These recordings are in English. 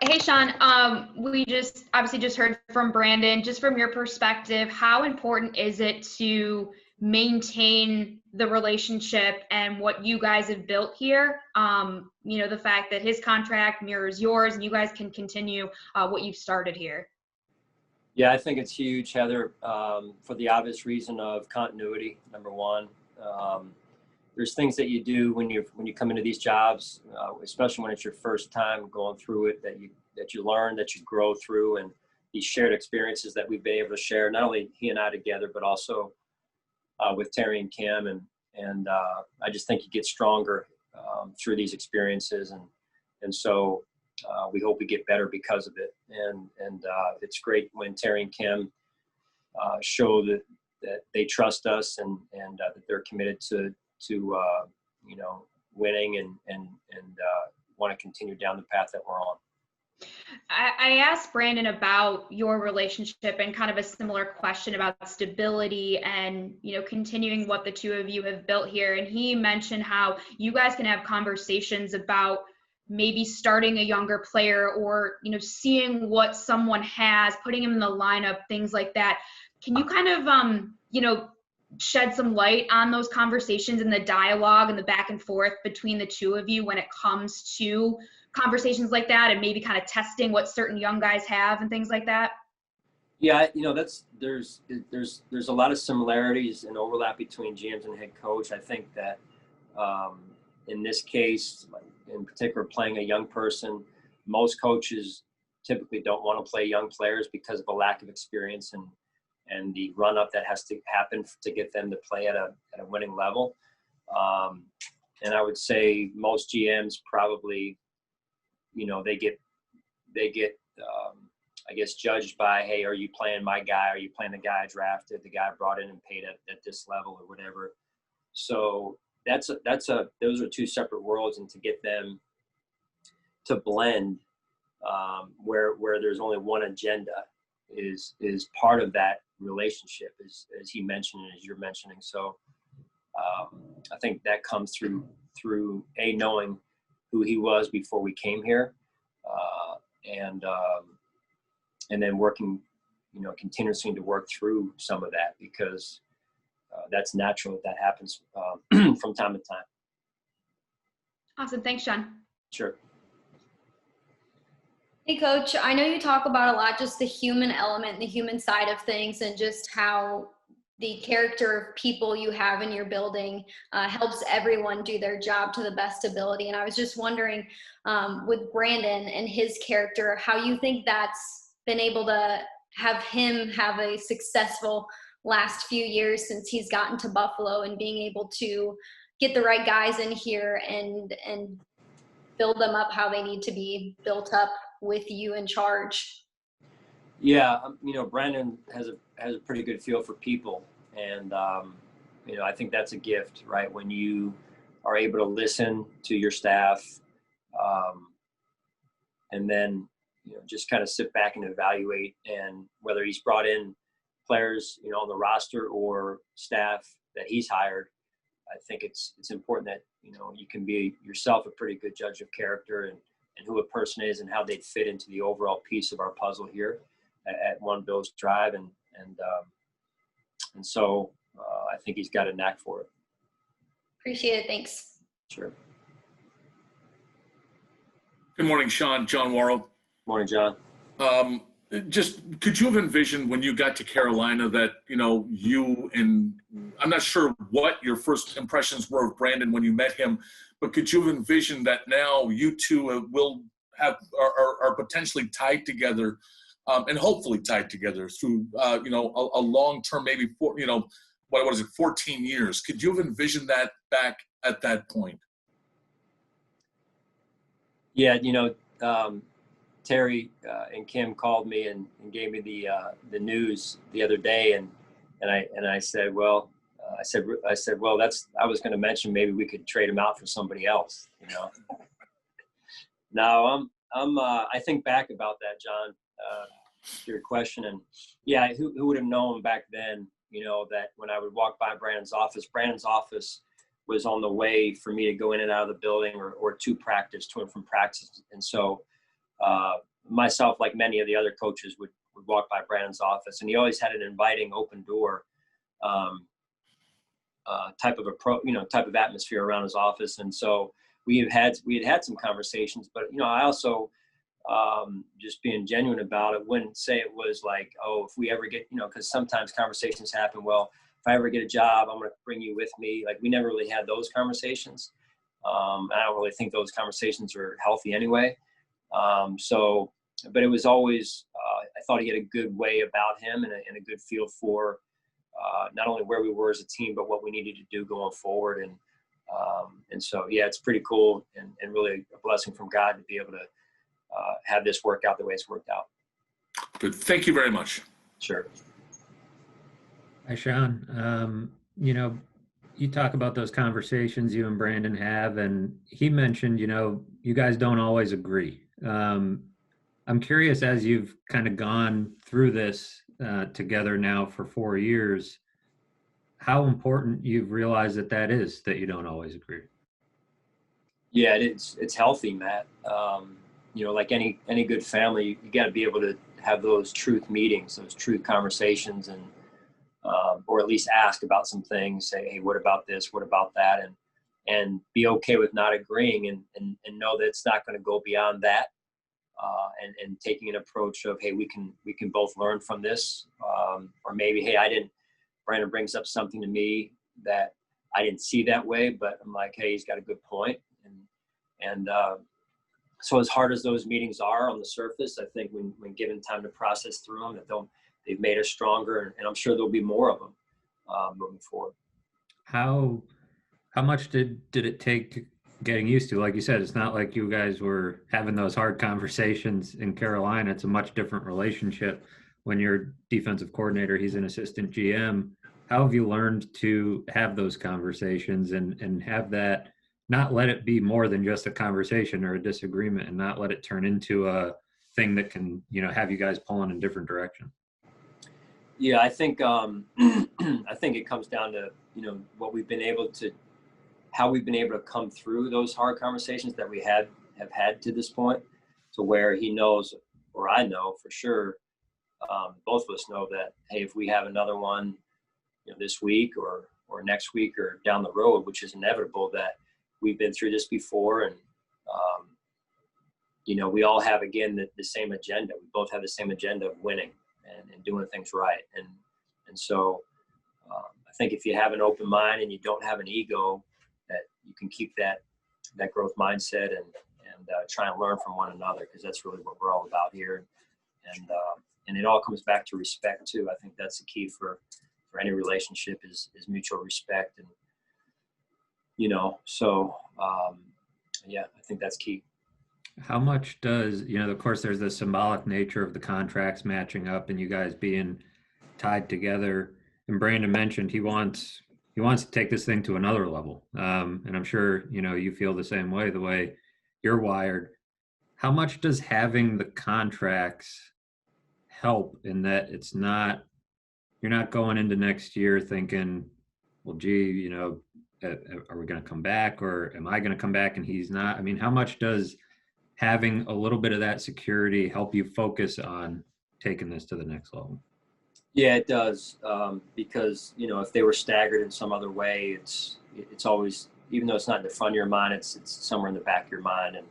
Hey, Sean, we just obviously just heard from Brandon. Just from your perspective, how important is it to maintain the relationship and what you guys have built here? The fact that his contract mirrors yours and you guys can continue what you've started here. Yeah, I think it's huge, Heather, for the obvious reason of continuity, number one. There's things that you do when you come into these jobs, especially when it's your first time going through it, that you learn, that you grow through, and these shared experiences that we've been able to share, not only he and I together, but also with Terry and Kim, and I just think you get stronger through these experiences, and so we hope we get better because of it, and it's great when Terry and Kim show that they trust us and that they're committed to winning and want to continue down the path that we're on. I asked Brandon about your relationship and kind of a similar question about stability and, continuing what the two of you have built here. And he mentioned how you guys can have conversations about maybe starting a younger player or, seeing what someone has, putting him in the lineup, things like that. Can you kind of, shed some light on those conversations and the dialogue and the back and forth between the two of you when it comes to conversations like that, and maybe kind of testing what certain young guys have and things like that? Yeah, there's a lot of similarities and overlap between GMs and head coach. I think that in this case, in particular, playing a young person, most coaches typically don't want to play young players because of a lack of experience and the run up that has to happen to get them to play at a winning level. And I would say most GMs probably, they get I guess judged by, hey, are you playing my guy? Are you playing the guy I drafted, the guy I brought in and paid at this level or whatever? So those are two separate worlds, and to get them to blend where there's only one agenda is part of that relationship, as he mentioned and as you're mentioning. So I think that comes through knowing who he was before we came here, and then working, continuously to work through some of that, because that's natural that happens from time to time. Awesome. Thanks, Sean. Sure. Hey, Coach, I know you talk about a lot just the human element, the human side of things, and just how the character of people you have in your building helps everyone do their job to the best ability. And I was just wondering, with Brandon and his character, how you think that's been able to have him have a successful last few years since he's gotten to Buffalo, and being able to get the right guys in here and build them up how they need to be built up with you in charge. Yeah, Brandon has a pretty good feel for people, and I think that's a gift, right? When you are able to listen to your staff, and then just kind of sit back and evaluate, and whether he's brought in players on the roster or staff that he's hired, I think it's important that you can be yourself a pretty good judge of character and who a person is and how they fit into the overall piece of our puzzle here at One Bills Drive, and so I think he's got a knack for it. Appreciate it. Thanks. Sure. Good morning, Sean. John Worrell. Morning, John. Just could you have envisioned when you got to Carolina that you and I'm not sure what your first impressions were of Brandon when you met him, but could you have envisioned that now you two will are potentially tied together, and hopefully tied together through a long term, maybe 14 years? Could you have envisioned that back at that point? Yeah, Terry and Kim called me and gave me the news the other day, and I said, well, I said, well, I was going to mention maybe we could trade him out for somebody else, Now I think back about that, John, to your question, and yeah, who would have known back then, that when I would walk by Brandon's office was on the way for me to go in and out of the building or to and from practice. And so myself, like many of the other coaches, would walk by Brandon's office, and he always had an inviting, open door type of type of atmosphere around his office. And so we had some conversations, but I also, just being genuine about it, wouldn't say it was like, oh, if we ever get, because sometimes conversations happen, well, if I ever get a job, I'm going to bring you with me. Like, we never really had those conversations. I don't really think those conversations are healthy anyway. But it was always, I thought he had a good way about him and a good feel for not only where we were as a team, but what we needed to do going forward. And so, yeah, it's pretty cool and really a blessing from God to be able to have this work out the way it's worked out. Good. Thank you very much. Sure. Hi, Sean. You talk about those conversations you and Brandon have, and he mentioned, you guys don't always agree. I'm curious, as you've kind of gone through this together now for 4 years, how important you've realized that is, that you don't always agree. Yeah, it's healthy, Matt. Like any good family, you got to be able to have those truth meetings, those truth conversations, and or at least ask about some things. Say, hey, what about this? What about that? And be okay with not agreeing, and know that it's not going to go beyond that. And taking an approach of, hey, we can both learn from this, or maybe, hey, Brandon brings up something to me that I didn't see that way, but I'm like, hey, he's got a good point. And so as hard as those meetings are on the surface, I think when given time to process through them, they've made us stronger, and I'm sure there'll be more of them moving forward. How much did it take getting used to? Like you said, it's not like you guys were having those hard conversations in Carolina. It's a much different relationship. When you're defensive coordinator, he's an assistant GM. How have you learned to have those conversations and have that, not let it be more than just a conversation or a disagreement, and not let it turn into a thing that can, have you guys pulling in different directions? Yeah, I think it comes down to, how we've been able to come through those hard conversations that we have had to this point, to where he knows, or I know for sure, both of us know that, hey, if we have another one, this week or next week or down the road, which is inevitable, that we've been through this before, and we all have, again, the same agenda. We both have the same agenda of winning and doing things right, and so I think if you have an open mind and you don't have an ego, that you can keep that growth mindset and try and learn from one another, because that's really what we're all about here. And it all comes back to respect too. I think that's the key for any relationship is mutual respect. And, yeah, I think that's key. How much does, of course, there's the symbolic nature of the contracts matching up and you guys being tied together. And Brandon mentioned he wants to take this thing to another level. And I'm sure, you feel the same way, the way you're wired. How much does having the contracts help in that you're not going into next year thinking, well, gee, are we going to come back, or am I going to come back and he's not? I mean, how much does having a little bit of that security help you focus on taking this to the next level? Yeah, it does. Because, if they were staggered in some other way, it's always, even though it's not in the front of your mind, it's somewhere in the back of your mind. And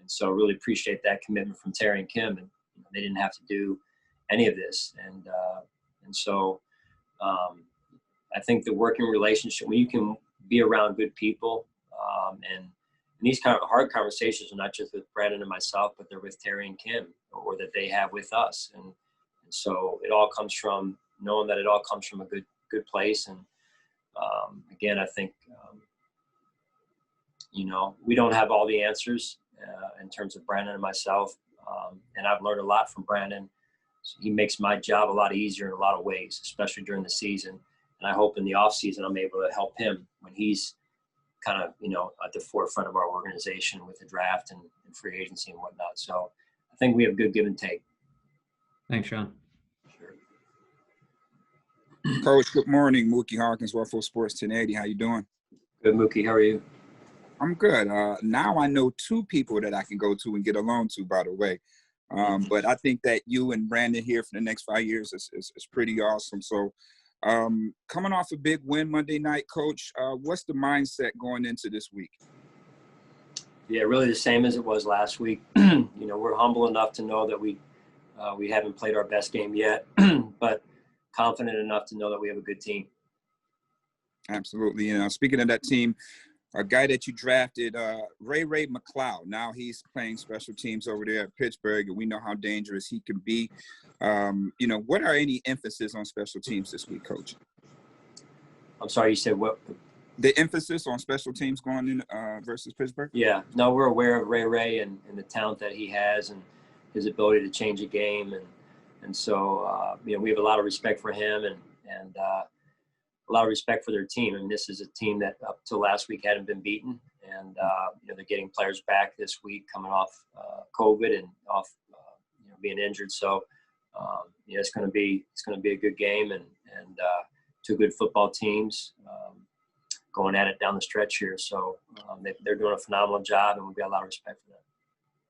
so really appreciate that commitment from Terry and Kim. And they didn't have to do any of this. And so I think the working relationship, when you can be around good people, and these kind of hard conversations are not just with Brandon and myself, but they're with Terry and Kim, or that they have with us. And so it all comes from knowing that it all comes from a good place. And again, I think, we don't have all the answers in terms of Brandon and myself. And I've learned a lot from Brandon. So he makes my job a lot easier in a lot of ways, especially during the season. And I hope in the off season, I'm able to help him when he's kind of, at the forefront of our organization with the draft and free agency and whatnot. So I think we have good give and take. Thanks, Sean. Sure. Coach, good morning. Mookie Hawkins, Waffle Sports 1080. How you doing? Good, Mookie. How are you? I'm good. Now I know two people that I can go to and get along to, by the way. But I think that you and Brandon here for the next 5 years is pretty awesome. So coming off a big win Monday night, Coach, what's the mindset going into this week? Yeah, really the same as it was last week. We're humble enough to know that we haven't played our best game yet, but confident enough to know that we have a good team. Absolutely. Speaking of that team, a guy that you drafted, Ray McLeod. Now he's playing special teams over there at Pittsburgh, and we know how dangerous he can be. What are any emphasis on special teams this week, Coach? I'm sorry, you said what? The emphasis on special teams going in versus Pittsburgh? Yeah, no, we're aware of Ray and the talent that he has and his ability to change a game. And so, we have a lot of respect for him and a lot of respect for their team. And this is a team that up till last week hadn't been beaten. And, they're getting players back this week coming off COVID and off, being injured. So, it's going to be a good game and two good football teams. Going at it down the stretch here. So they're doing a phenomenal job, and we've got a lot of respect for them.